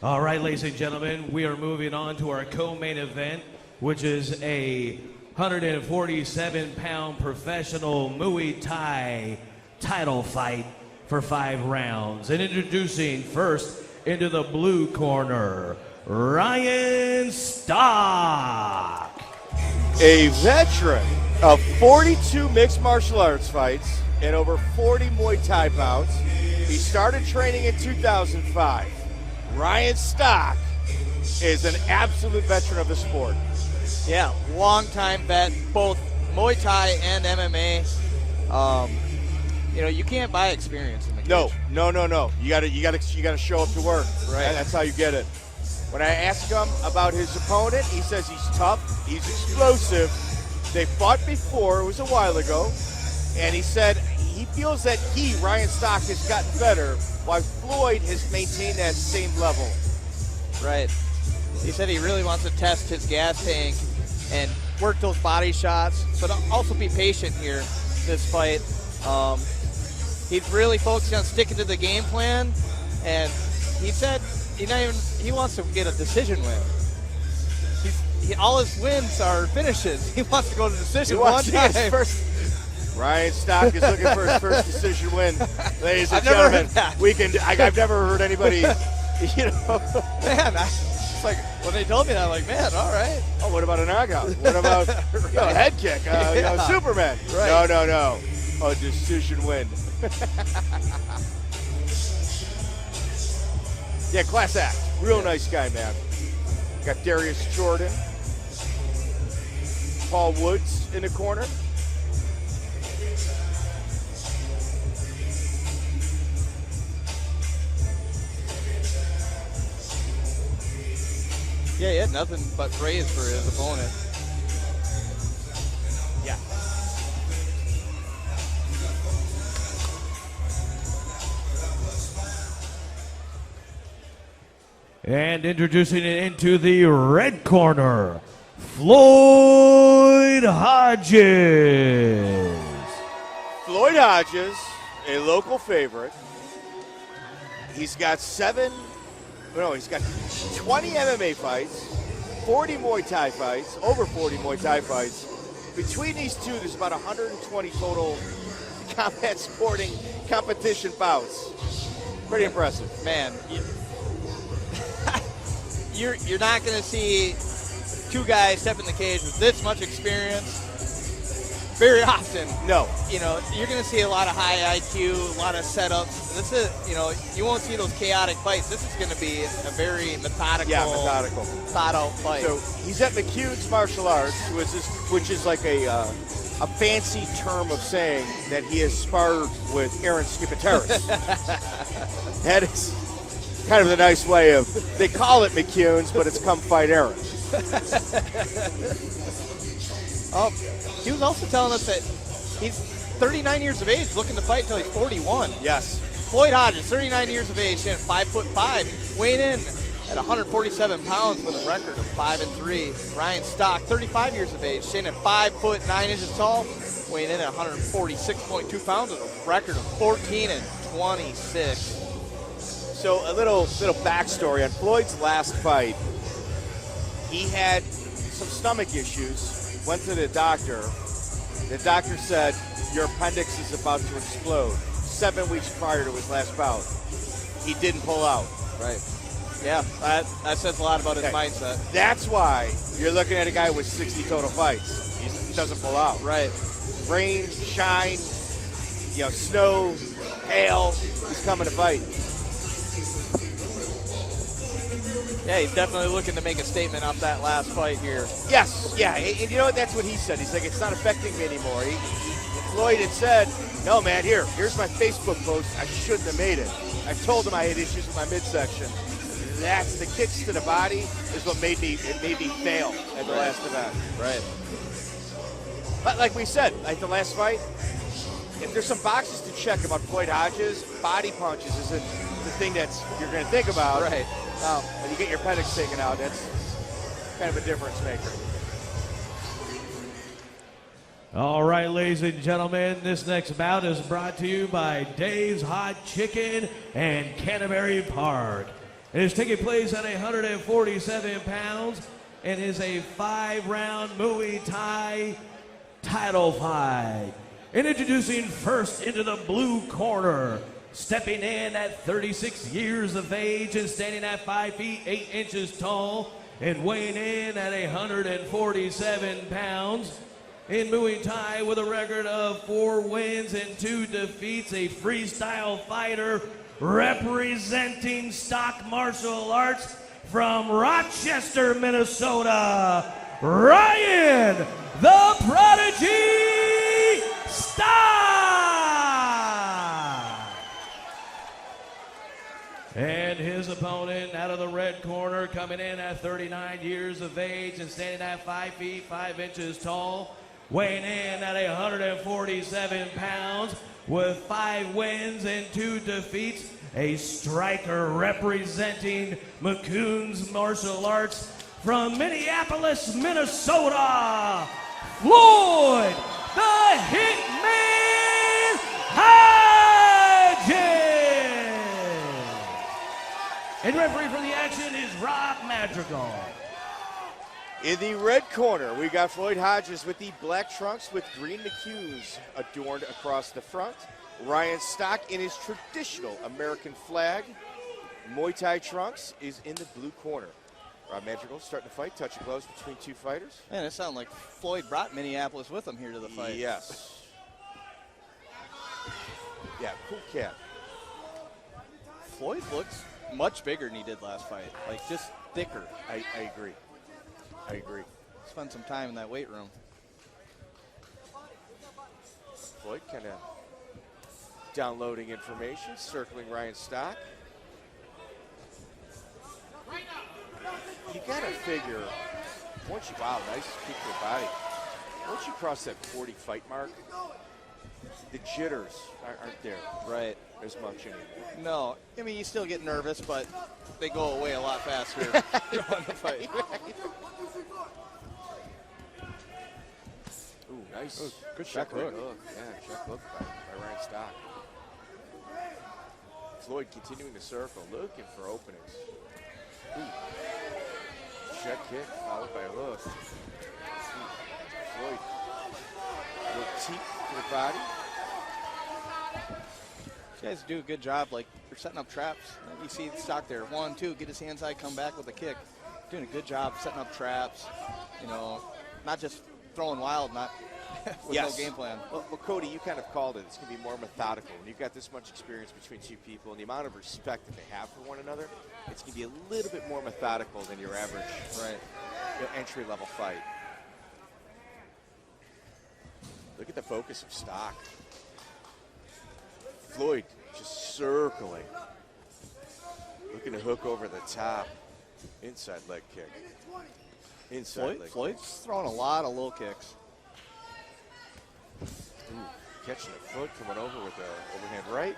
All right, ladies and gentlemen, we are moving on to our co-main event, which is a 147-pound professional Muay Thai title fight for 5 rounds. And introducing first into the blue corner, Ryan Stock. A veteran of 42 mixed martial arts fights and over 40 Muay Thai bouts. He started training in 2005. Ryan Stock is an absolute veteran of the sport. Yeah, long-time vet, both Muay Thai and MMA. You can't buy experience in the cage. No. You gotta show up to work. Right. That's how you get it. When I asked him about his opponent, he says he's tough, he's explosive. They fought before, it was a while ago, and he said he feels that Ryan Stock, has gotten better, while Floyd has maintained that same level. Right. He said he really wants to test his gas tank and work those body shots, but also be patient here, this fight. He's really focused on sticking to the game plan, and he said he wants to get a decision win. All his wins are finishes. He wants to go to decision one time. Ryan Stock is looking for his first decision win, ladies and I've never gentlemen. heard that. I've never heard anybody, Man, it's like when they told me that, I'm like, man, all right. Oh, what about a knockout? What about a head kick? Superman. Right. No. A decision win. Yeah, class act. Real nice guy, man. Got Darius Jordan, Paul Woods in the corner. Yeah, he had nothing but praise for his opponent. Yeah. And introducing it into the red corner, Floyd Hodges. Floyd Hodges, a local favorite. He's got 20 MMA fights, 40 Muay Thai fights, over 40 Muay Thai fights. Between these two, there's about 120 total combat sporting competition bouts. Pretty impressive. Man, you're not going to see two guys step in the cage with this much experience very often. No. You're going to see a lot of high IQ, a lot of setups. This is, you won't see those chaotic fights. This is going to be a very methodical. Thought out fight. So he's at McCune's Martial Arts, which is like a fancy term of saying that he has sparred with Aaron Skipateris. That is kind of the nice way of, they call it McCune's, but it's come fight Aaron. He was also telling us that he's 39 years of age, looking to fight until he's 41. Yes. Floyd Hodges, 39 years of age, 5'5", weighing in at 147 pounds with a record of 5-3. Ryan Stock, 35 years of age, standing at 5'9" tall, weighing in at 146.2 pounds with a record of 14-26. So a little backstory on Floyd's last fight. He had some stomach issues. Went to the doctor. The doctor said, your appendix is about to explode. 7 weeks prior to his last bout. He didn't pull out. Right. Yeah, that says a lot about his mindset. That's why you're looking at a guy with 60 total fights. He doesn't pull out. Right. Rain, shine, snow, hail, he's coming to fight. Yeah, he's definitely looking to make a statement off that last fight here. Yes, yeah, and you know what? That's what he said. He's like, it's not affecting me anymore. Floyd had said, no, man, here's my Facebook post. I shouldn't have made it. I told him I had issues with my midsection. That's the kicks to the body is what made me fail at the last event. Right. But like we said, like the last fight, if there's some boxes to check about Floyd Hodges, body punches isn't the thing you're going to think about. Right. When you get your appendix taken out, that's kind of a difference maker. All right, ladies and gentlemen, this next bout is brought to you by Dave's Hot Chicken and Canterbury Park. It is taking place at 147 pounds and is a 5-round Muay Thai title fight. And introducing first into the blue corner, stepping in at 36 years of age and standing at 5 feet 8 inches tall and weighing in at 147 pounds. In Muay Thai with a record of 4 wins and 2 defeats, a freestyle fighter representing stock martial arts from Rochester, Minnesota, Ryan the Prodigy Stock. And his opponent out of the red corner, coming in at 39 years of age and standing at 5 feet 5 inches tall, weighing in at 147 pounds with 5 wins and 2 defeats, a striker representing McCoon's Martial Arts from Minneapolis, Minnesota, Floyd the Hitman Hodges. And referee for the action is Rob Madrigal. In the red corner, we got Floyd Hodges with the black trunks with green McHughes adorned across the front. Ryan Stock in his traditional American flag. Muay Thai trunks is in the blue corner. Rob Madrigal starting to fight, touch of gloves between two fighters. Man, it sounds like Floyd brought Minneapolis with him here to the fight. Yes. Yeah, cool cat. Floyd looks much bigger than he did last fight. Like, just thicker. I agree. I agree. Spent some time in that weight room. Floyd kind of downloading information, circling Ryan Stock. You got to figure, once you, wow, nice kick to the body. Once you cross that 40 fight mark, the jitters aren't there. Right. As much anymore. No. I mean, you still get nervous, but they go away a lot faster on the fight. Ooh, nice. Ooh, good check hook. Yeah, check hook by Ryan Stock. Floyd continuing to circle, looking for openings. Ooh. Check kick, followed by a hook. Floyd, a little teep to the body. These guys do a good job. Like, they're setting up traps. You see Stock there. 1, 2, get his hand side, come back with a kick. Doing a good job setting up traps. You know, not just throwing wild, not with no game plan. Well, Cody, you kind of called it. It's going to be more methodical. When you've got this much experience between two people and the amount of respect that they have for one another, it's going to be a little bit more methodical than your average entry-level fight. Look at the focus of Stock. Floyd just circling. Looking to hook over the top. Inside leg kick. Inside leg kick. Floyd's throwing a lot of low kicks. Ooh, catching a foot, coming over with the overhand right.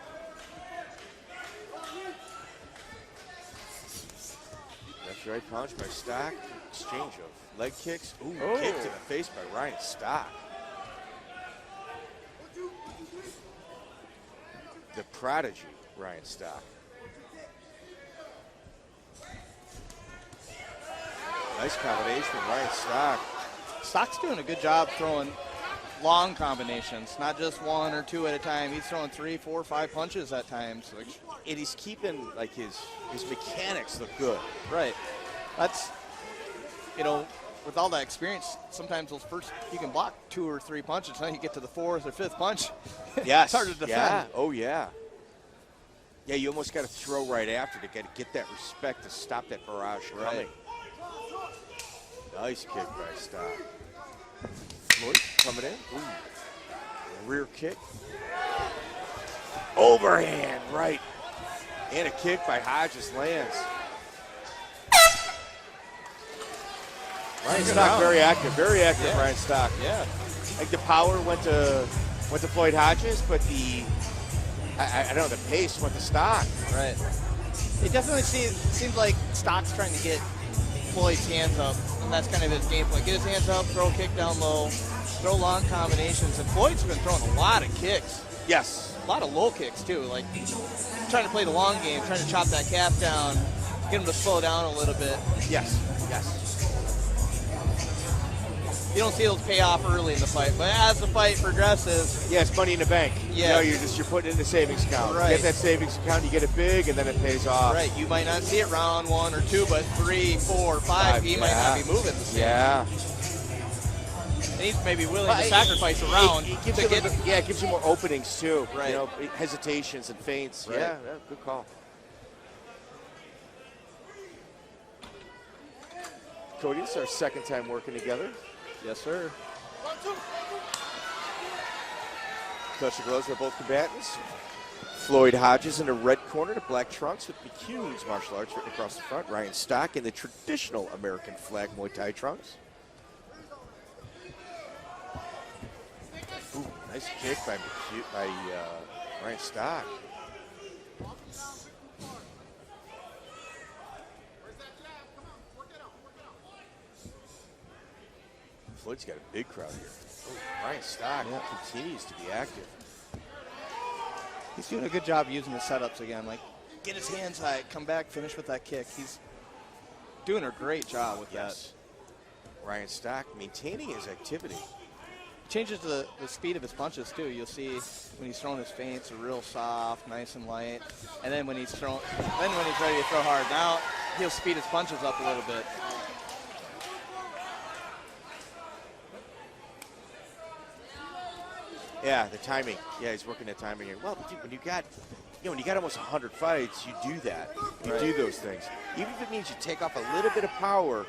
Left right punch by Stock. Exchange of leg kicks. Ooh, kick to the face by Ryan Stock. The prodigy, Ryan Stock. Nice combination from Ryan Stock. Stock's doing a good job throwing long combinations, not just 1 or 2 at a time. He's throwing 3, 4, 5 punches at times. And he's keeping, like, his mechanics look good. Right. That's, you know, with all that experience, sometimes those first, you can block 2 or 3 punches. Then you get to the 4th or 5th punch. Yes. It's hard to defend. Yeah. Oh, yeah. Yeah, you almost got to throw right after to get that respect to stop that barrage coming. Right. Nice kick by Stock. Floyd coming in. Ooh. Rear kick. Overhand right. And a kick by Hodges lands. Ryan Stock very active yeah. Ryan Stock. Yeah. Like the power went to Floyd Hodges, but I don't know, the pace went to Stock. Right. It definitely seems like Stock's trying to get Floyd's hands up, and that's kind of his game plan. Get his hands up, throw a kick down low, throw long combinations, and Floyd's been throwing a lot of kicks. Yes. A lot of low kicks, too. Like, trying to play the long game, trying to chop that calf down, get him to slow down a little bit. Yes, yes. You don't see those pay off early in the fight, but as the fight progresses, Yeah, it's money in the bank. Yeah. You know, you're putting it in the savings account. Right. Get that savings account, you get it big, and then it pays off. right, you might not see it round 1 or 2, but 3, 4, 5, he might not be moving the same. Yeah. And he's maybe willing to sacrifice a round It gives to you get. it gives you more openings too. Right. You know, hesitations and feints. Right. Yeah, good call. Cody, it's our second time working together. Yes, sir. Touch the gloves by both combatants. Floyd Hodges in the red corner, the black trunks with McCune's martial arts written across the front. Ryan Stock in the traditional American flag Muay Thai trunks. Ooh, nice kick by Ryan Stock. Floyd's got a big crowd here. Ooh, Ryan Stock continues to be active. He's doing a good job using his setups again. Like, get his hands high, come back, finish with that kick. He's doing a great job with that. Ryan Stock maintaining his activity. Changes the speed of his punches too. You'll see when he's throwing his feints, are real soft, nice and light. And then when he's ready to throw hard, now he'll speed his punches up a little bit. Yeah, the timing. Yeah, he's working the timing here. Well, dude, when you got almost 100 fights, you do that. You do those things. Even if it means you take off a little bit of power,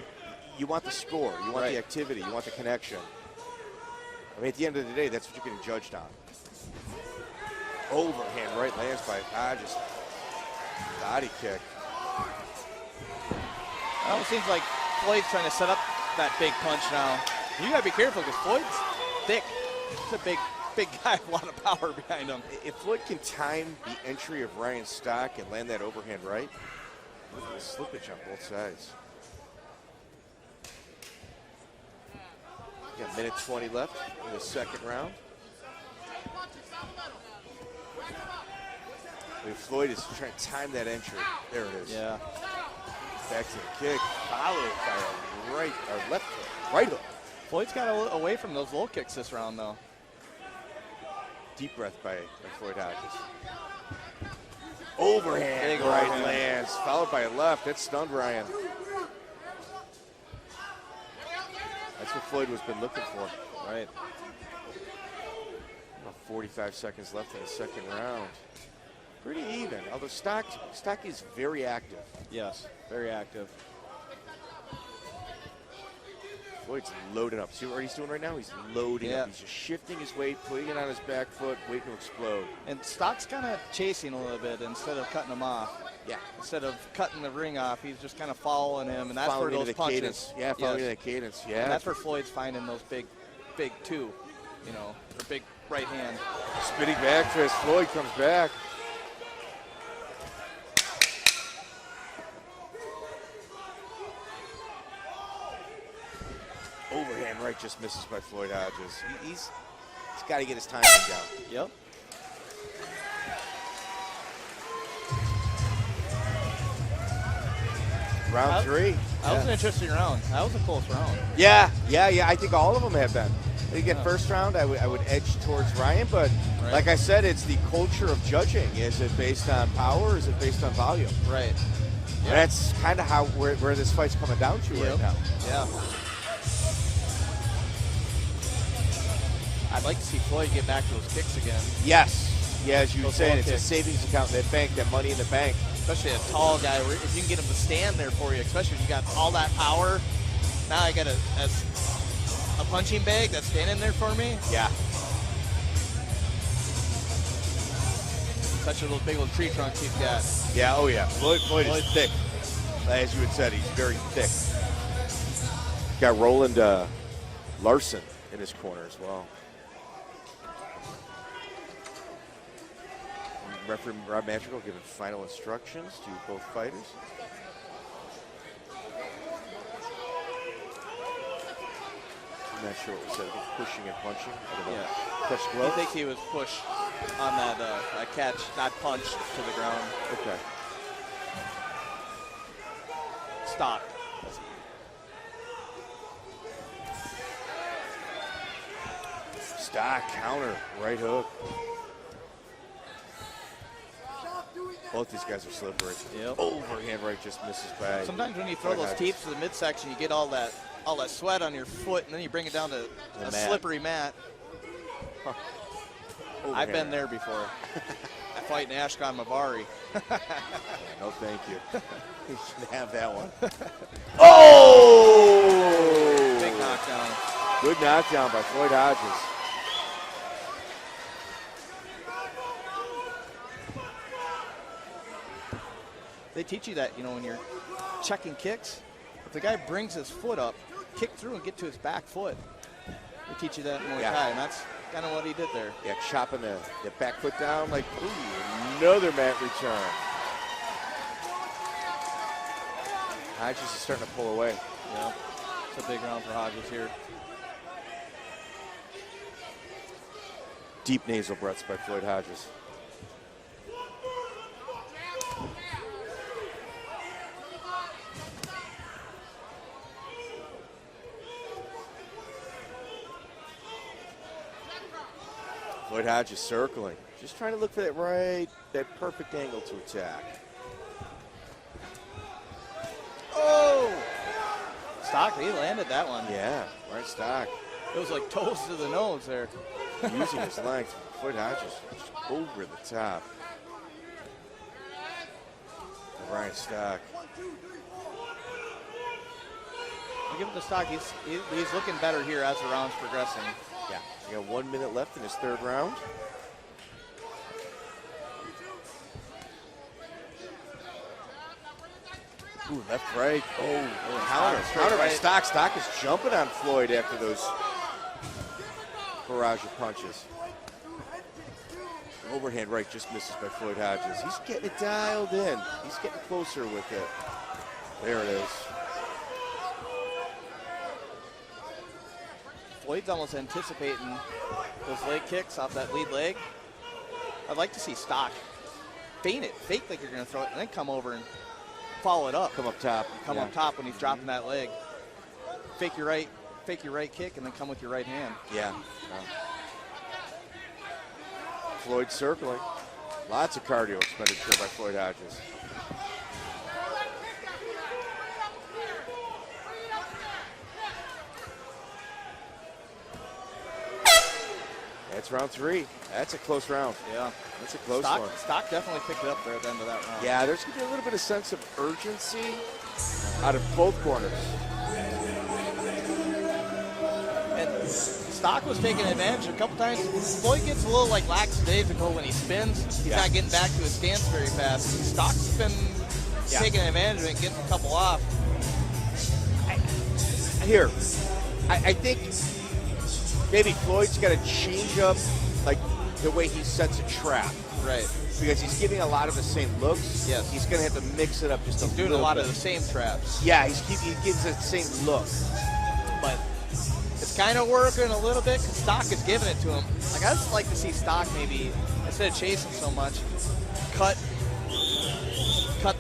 you want the score, you want the activity, you want the connection. I mean, at the end of the day, that's what you're getting judged on. Overhand right lands by Hodges. Body kick. It almost seems like Floyd's trying to set up that big punch now. You gotta be careful because Floyd's thick. He's a big guy with a lot of power behind him. If Floyd can time the entry of Ryan Stock and land that overhand right, look at the slippage on both sides. Got a minute 20 left in the second round. Floyd is trying to time that entry. There it is. Yeah. Back to the kick, followed by a right or left hook, right hook. Floyd's got away from those low kicks this round though. Deep breath by Floyd Hodges. Overhand Big right overhand. lands, followed by a left. That stunned Ryan. That's what Floyd has been looking for. Right. About 45 seconds left in the second round. Pretty even, although Stock is very active. Yes, very active. Floyd's loading up. See what he's doing right now? He's loading Yeah. up. He's just shifting his weight, putting it on his back foot, waiting to explode. And Stock's kind of chasing a little bit instead of cutting him off. Yeah. Instead of cutting the ring off, he's just kind of following him, and that's Following where into those the punches. cadence. Yeah, following into that cadence. Yeah. And that's where Floyd's finding those big two, or big right hand. Spinning back fist. Floyd comes back. Overhand right just misses by Floyd Hodges. He's got to get his timing down. Yep. Round three. That was an interesting round. That was a close round. Yeah. I think all of them have been. Again, first round, I would edge towards Ryan, but like I said, it's the culture of judging. Is it based on power or is it based on volume? Right. Yeah. That's kind of where this fight's coming down to right now. Yeah. I'd like to see Floyd get back to those kicks again. Yes. Yeah, as you were Those saying, low it's a kicks. savings account, that bank, that money in the bank. Especially a tall guy, where if you can get him to stand there for you, especially if you got all that power. Now I got a punching bag that's standing there for me. Yeah. Such a little big little tree trunks he's got. Yeah, oh yeah. Floyd is thick. As you had said, he's very thick. Got Roland Larson in his corner as well. Referee Rob Madrigal giving final instructions to both fighters. I'm not sure what was said. I think pushing and punching. Touch I glove. think he was pushed on that catch, not punched to the ground. Okay. Stock. Stock counter, right hook. Both these guys are slippery. Yep. Overhand right just misses by. Sometimes when you throw those teeps to the midsection, you get all that sweat on your foot, and then you bring it down to a slippery mat. I've been there before. I fight in Ashkan Mavari. No, thank you. You should have that one. Oh! Big knockdown. Good knockdown by Floyd Hodges. They teach you that, when you're checking kicks, if the guy brings his foot up, kick through and get to his back foot. They teach you that in Muay Thai, and that's kind of what he did there. Yeah, chopping the back foot down like, ooh, another mat return. Hodges is starting to pull away. Yeah, it's a big round for Hodges here. Deep nasal breaths by Floyd Hodges. Floyd Hodges circling, just trying to look for that perfect angle to attack. Oh! Stock, he landed that one. Yeah, right stock. It was like toes to the nose there. Using his length, Floyd Hodges just over the top. Ryan Stock. I'll give it to Stock. He's looking better here as the round's progressing. Yeah, we got 1 minute left in his third round. Ooh, left, right. Oh, counter by Stock. Stock is jumping on Floyd after those barrage of punches. Overhand right just misses by Floyd Hodges. He's getting it dialed in. He's getting closer with it. There it is. Floyd's almost anticipating those leg kicks off that lead leg. I'd like to see Stock feint it, fake like you're going to throw it, and then come over and follow it up. Come up top. Come up top when he's dropping that leg. Fake your right kick, and then come with your right hand. Yeah. Floyd circling. Lots of cardio expenditure by Floyd Hodges. That's round 3. That's a close round. Yeah. That's a close one. Stock definitely picked it up there at the end of that round. Yeah, there's going to be a little bit of sense of urgency out of both corners. And Stock was taking advantage a couple times. Floyd gets a little like lackadaisical when he spins. He's not getting back to his stance very fast. Stock's been taking advantage of it and getting a couple off. I think maybe Floyd's got to change up like the way he sets a trap. Right. Because he's getting a lot of the same looks. Yes. He's going to have to mix it up just a little bit. Doing a lot of the same traps. Yeah, he gives the same look. But it's kind of working a little bit because Stock is giving it to him. Like, I'd just like to see Stock maybe, instead of chasing so much, cut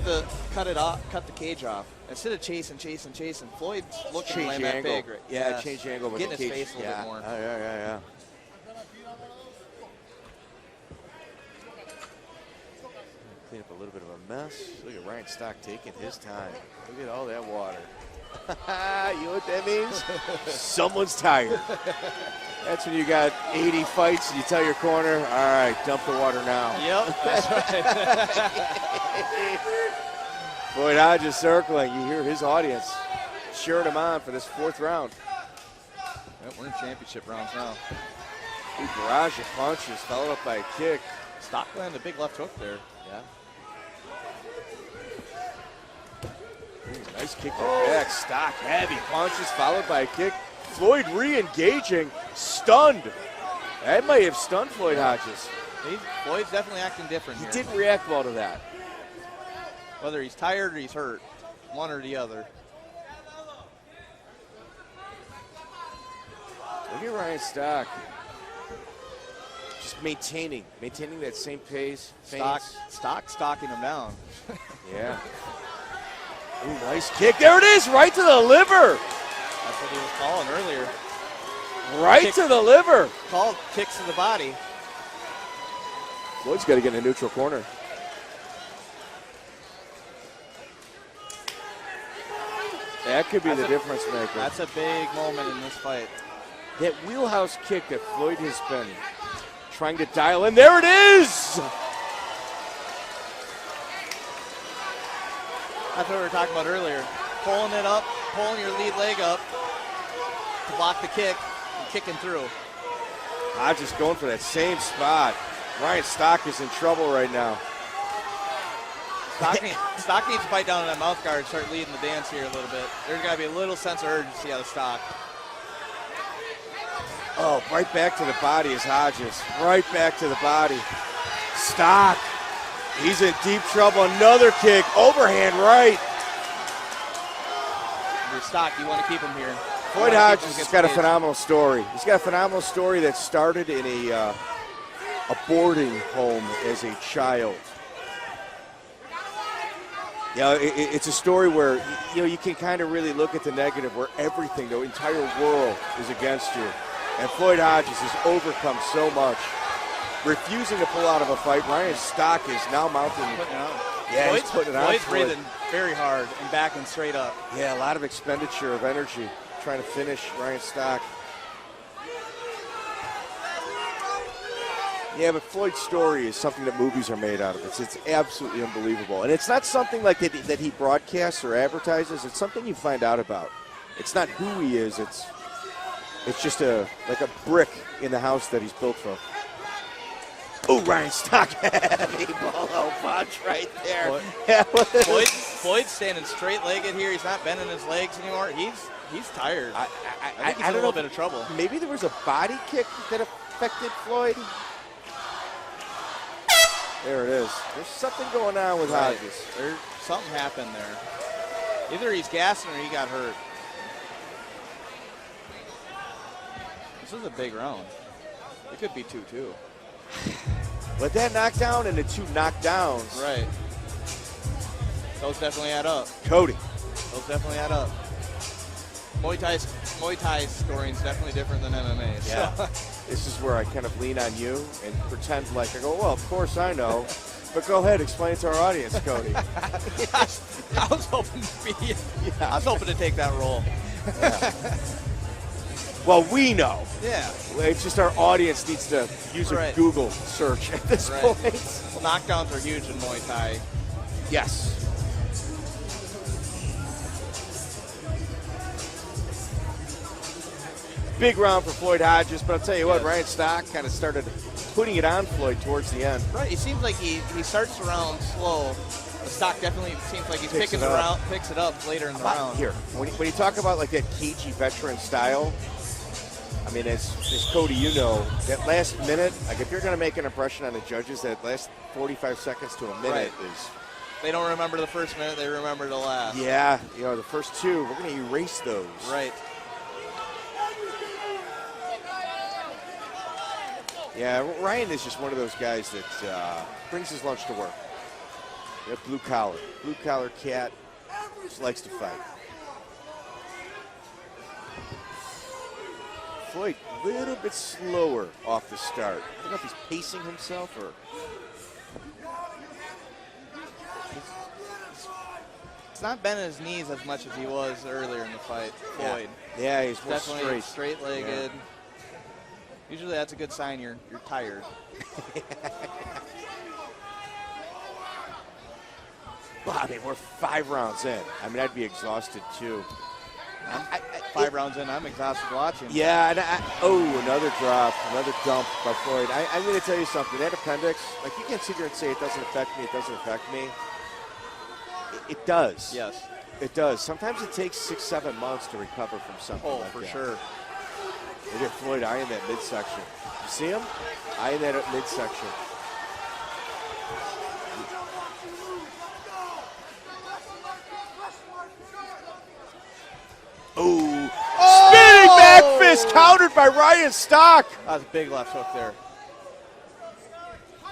the cage off. Instead of chasing, Floyd's looking to land that big. Right? Yeah, change the angle. Getting his face a little bit more. Yeah. Clean up a little bit of a mess. Look at Ryan Stock taking his time. Look at all that water. You know what that means? Someone's tired. That's when you got 80 fights and you tell your corner, all right, dump the water now. Yep, that's right. Floyd Hodges circling. You hear his audience cheering him on for this fourth round. Yep, we're in championship rounds now. Big barrage of punches followed up by a kick. Stock landed a big left hook there. Yeah. Ooh, nice kick to the back. Stock, heavy punches followed by a kick. Floyd re-engaging, stunned. That might have stunned Floyd Hodges. Floyd's definitely acting different here. He didn't react well to that. Whether he's tired or he's hurt, one or the other. Look at Ryan Stock. Just maintaining that same pace. Stocking him down. Yeah. Ooh, nice kick. There it is, right to the liver. That's what he was calling earlier. Right to the liver. Called kicks to the body. Floyd's got to get in a neutral corner. That could be the difference maker. That's a big moment in this fight. That wheelhouse kick that Floyd has been trying to dial in. There it is! That's what we were talking about earlier. Pulling it up, pulling your lead leg up to block the kick and kicking through. Hodges going for that same spot. Ryan Stock is in trouble right now. Stock needs to bite down on that mouth guard and start leading the dance here a little bit. There's got to be a little sense of urgency out of Stock. Oh, right back to the body is Hodges. Right back to the body. Stock. He's in deep trouble. Another kick. Overhand right. Your Stock, you want to keep him here. Floyd Hodges has got a phenomenal story. He's got a phenomenal story that started in a boarding home as a child. It's a story where you can kind of really look at the negative, where everything, the entire world is against you. And Floyd Hodges has overcome so much, refusing to pull out of a fight. Ryan Stock is now mounting. Yeah, he's putting it on. Floyd's breathing very hard and backing straight up. Yeah, a lot of expenditure of energy trying to finish Ryan Stock. Yeah, but Floyd's story is something that movies are made out of. It's absolutely unbelievable. And it's not something like that he broadcasts or advertises. It's something you find out about. It's not who he is. It's just like a brick in the house that he's built from. Oh, Ryan Stock, heavy bolo punch right there. Floyd's standing straight-legged here. He's not bending his legs anymore. He's tired. I think he's in a little bit of trouble. Maybe there was a body kick that affected Floyd. There it is. There's something going on with Hodges. Something happened there. Either he's gassing or he got hurt. This is a big round. It could be 2-2. But that knockdown and the two knockdowns. Right. Those definitely add up. Cody. Those definitely add up. Muay Thai scoring is definitely different than MMA. Yeah. So. This is where I kind of lean on you and pretend like I go, well, of course I know. But go ahead, explain it to our audience, Cody. I was hoping to be. Yeah. I was hoping to take that role. Yeah. Well, we know. Yeah. It's just our audience needs to use a Google search at this point. Well, knockdowns are huge in Muay Thai. Yes. Big round for Floyd Hodges, but I'll tell you what, Ryan Stock kind of started putting it on Floyd towards the end. Right, it seems like he starts the round slow. The Stock definitely seems like he's picks it up later in the round. Here, when you talk about like that cagey veteran style, I mean, as Cody, you know, that last minute, like if you're going to make an impression on the judges, that last 45 seconds to a minute is... They don't remember the first minute, they remember the last. Yeah, the first two, we're going to erase those. Right. Yeah, Ryan is just one of those guys that brings his lunch to work. Blue collar cat, just likes to fight. Floyd, a little bit slower off the start. I don't know if he's pacing himself or... He's not bending his knees as much as he was earlier in the fight, Floyd. Yeah, he's more definitely straight. straight-legged. Yeah. Usually that's a good sign you're tired. Well, I mean, we're 5 rounds in. I mean, I'd be exhausted too. 5 rounds in, I'm exhausted watching. Yeah, another drop, another dump by Floyd. I'm going to tell you something. That appendix, like you can't sit here and say it doesn't affect me, it doesn't affect me. It does. Yes. It does. Sometimes it takes 6-7 months to recover from something like for that. Sure. Look at Floyd eyeing that midsection. You see him? Eyeing that midsection. Ooh. Spinning back fist countered by Ryan Stock. That was a big left hook there.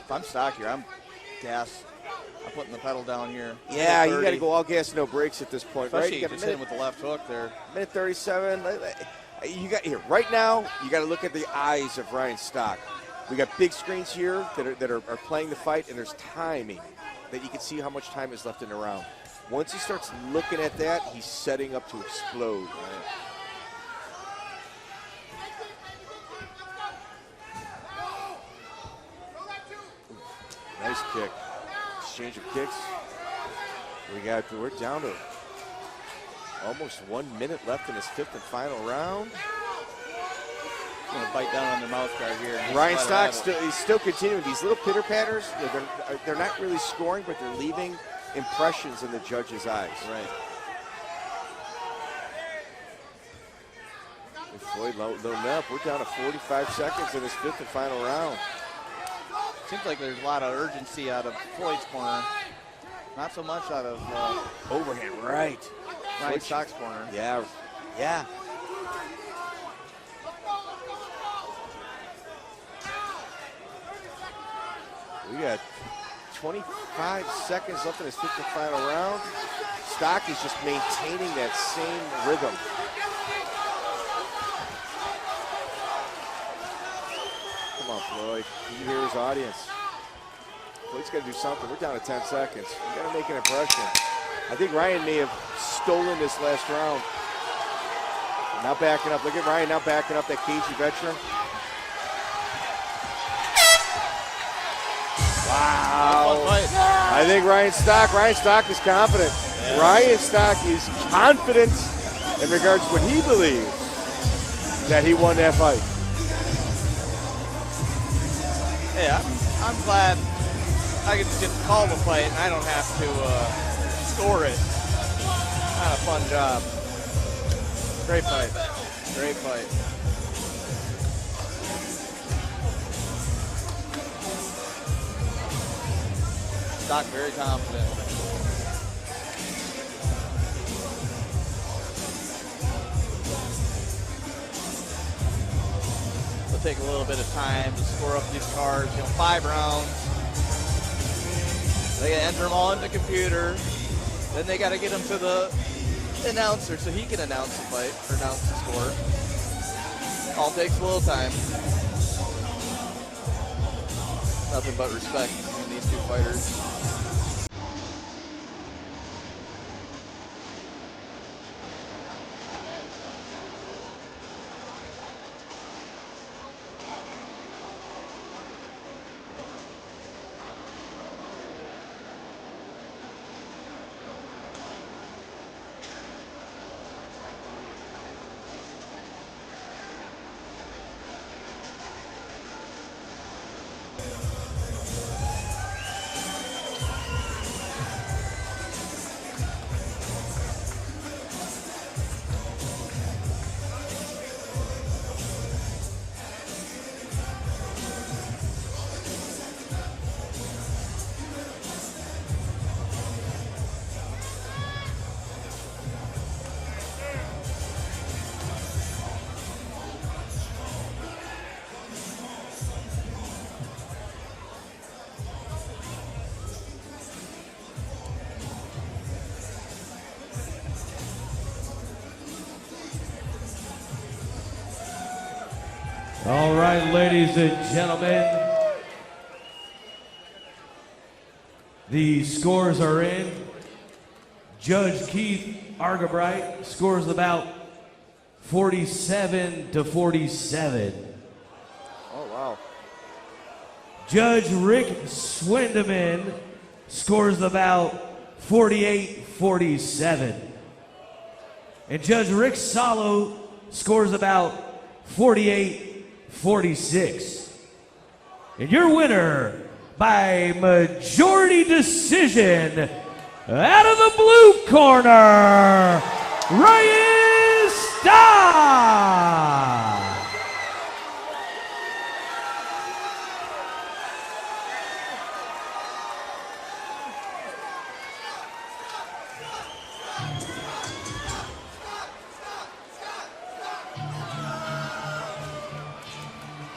If I'm Stock here, I'm gassed. I'm putting the pedal down here. Yeah, you Minute got to 30. go all gas, no brakes at this point, Especially right? you You just got hit him with the left hook there. minute 37. You got here right now. You got to look at the eyes of Ryan Stock. We got big screens here that are playing the fight, and there's timing that you can see how much time is left in the round. Once he starts looking at that, he's setting up to explode. Right? Nice kick. Exchange of kicks. We're down to almost 1 minute left in this fifth and final round. Going to bite down on their mouth guard here. Ryan Stock he's still continuing. These little pitter patters, they're not really scoring, but they're leaving impressions in the judge's eyes. Right. And Floyd loading up. We're down to 45 seconds in this fifth and final round. Seems like there's a lot of urgency out of Floyd's corner. Not so much out of Overhand, right. Ryan Stock's corner. Yeah, yeah. We got 25 seconds left in this fifth and final round. Stock is just maintaining that same rhythm. Come on, Floyd. You hear his audience. Floyd's got to do something. We're down to 10 seconds. You got to make an impression. I think Ryan may have stolen this last round. Now backing up. Look at Ryan now backing up, that cagey veteran. Wow. I think Ryan Stock is confident. Yeah. Ryan Stock is confident in regards to what he believes that he won that fight. Yeah, I'm glad I can just call the fight and I don't have to score it. Not a fun job. Great fight. Great fight. Stock very confident. It'll take a little bit of time to score up these cards. 5 rounds. They gotta enter them all in the computer. Then they gotta get them to the announcer so he can announce the fight or announce the score. All takes a little time. Nothing but respect between these two fighters. All right, ladies and gentlemen, the scores are in. Judge Keith Argabright scores the bout 47-47. Oh, wow. Judge Rick Swindeman scores the bout 48-47. And Judge Rick Salo scores the bout 48-46. And your winner by majority decision out of the blue corner, Ryan Stock.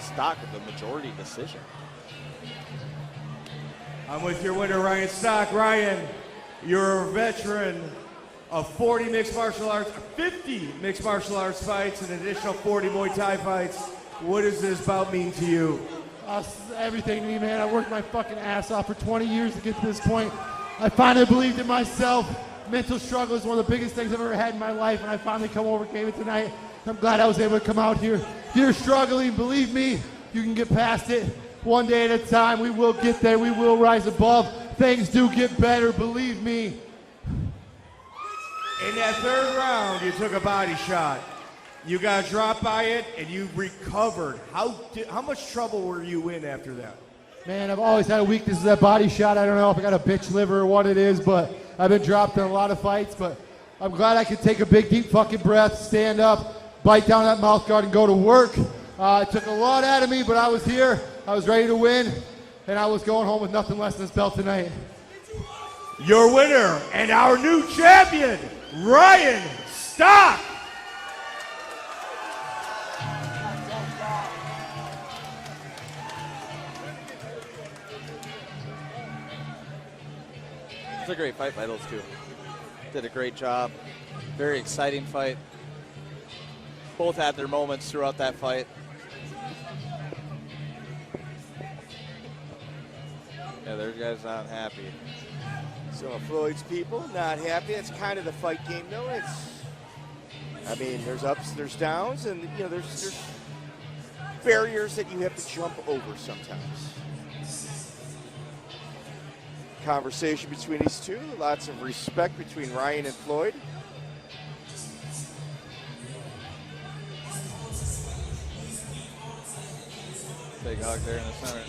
Stock of the majority decision. I'm with your winner, Ryan Stock. Ryan, you're a veteran of 40 mixed martial arts, 50 mixed martial arts fights, and an additional 40 Muay Thai fights. What does this bout mean to you? Everything to me, man. I worked my fucking ass off for 20 years to get to this point. I finally believed in myself. Mental struggle is one of the biggest things I've ever had in my life, and I finally overcame it tonight. I'm glad I was able to come out here. If you're struggling, believe me, you can get past it. One day at a time, we will get there. We will rise above. Things do get better, believe me. In that third round, you took a body shot. You got dropped by it, and you recovered. How much trouble were you in after that? Man, I've always had a weakness to that body shot. I don't know if I got a bitch liver or what it is, but I've been dropped in a lot of fights. But I'm glad I could take a big, deep fucking breath, stand up, bite down that mouth guard, and go to work. It took a lot out of me, but I was here. I was ready to win, and I was going home with nothing less than this belt tonight. Your winner and our new champion, Ryan Stock. It's a great fight by those two. Did a great job. Very exciting fight. Both had their moments throughout that fight. Yeah, their guy's not happy. So Floyd's people not happy. It's kind of the fight game, though. I mean, there's ups, there's downs, and there's barriers that you have to jump over sometimes. Conversation between these two. Lots of respect between Ryan and Floyd. Big hug there in the center.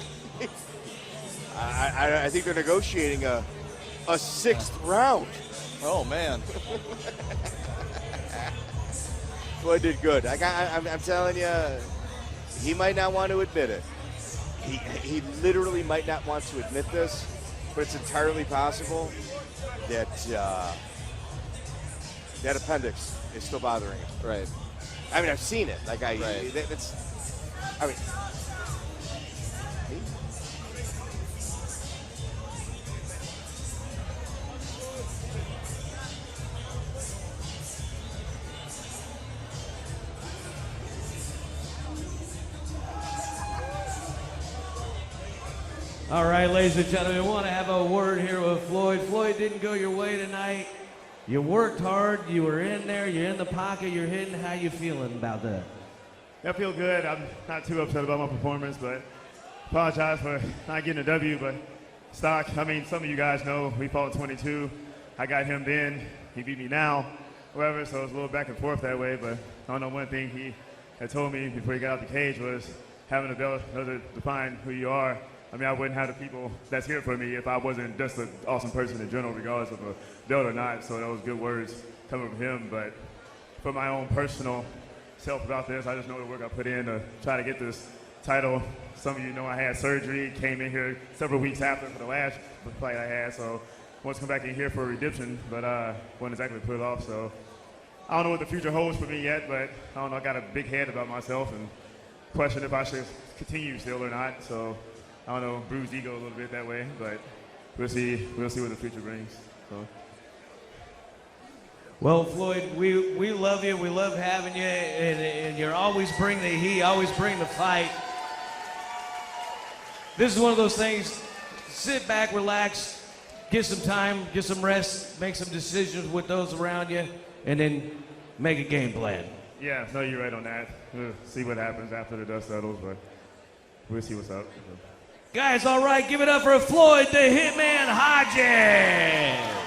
I think they're negotiating a sixth round. Oh, man. Floyd did good. I'm telling you, he might not want to admit it. He literally might not want to admit this, but it's entirely possible that that appendix is still bothering him. Right. I mean, I've seen it. Like I mean. All right, ladies and gentlemen, we want to have a word here with Floyd. Floyd didn't go your way tonight. You worked hard. You were in there. You're in the pocket. You're hitting. How you feeling about that? I feel good. I'm not too upset about my performance, but apologize for not getting a W. But Stock, I mean, some of you guys know we fought 22. I got him then. He beat me now. Whatever, so it was a little back and forth that way. But I don't know, one thing he had told me before he got out the cage was having a belt doesn't define who you are. I mean, I wouldn't have the people that's here for me if I wasn't just an awesome person in general, regardless of a belt or not. So that was good words coming from him. But for my own personal self about this, I just know the work I put in to try to get this title. Some of you know I had surgery, came in here several weeks after for the last fight I had. So I want to come back in here for a redemption, but wasn't exactly put it off. So I don't know what the future holds for me yet, but I don't know. I got a big head about myself and question if I should continue still or not. So I don't know, bruised ego a little bit that way, but we'll see. We'll see what the future brings. So. Well, Floyd, we love you. We love having you, and you always bring the heat, always bring the fight. This is one of those things. Sit back, relax, get some time, get some rest, make some decisions with those around you, and then make a game plan. Yeah, no, you're right on that. We'll see what happens after the dust settles, but we'll see what's up. Guys, all right, give it up for Floyd, the Hitman Hodges.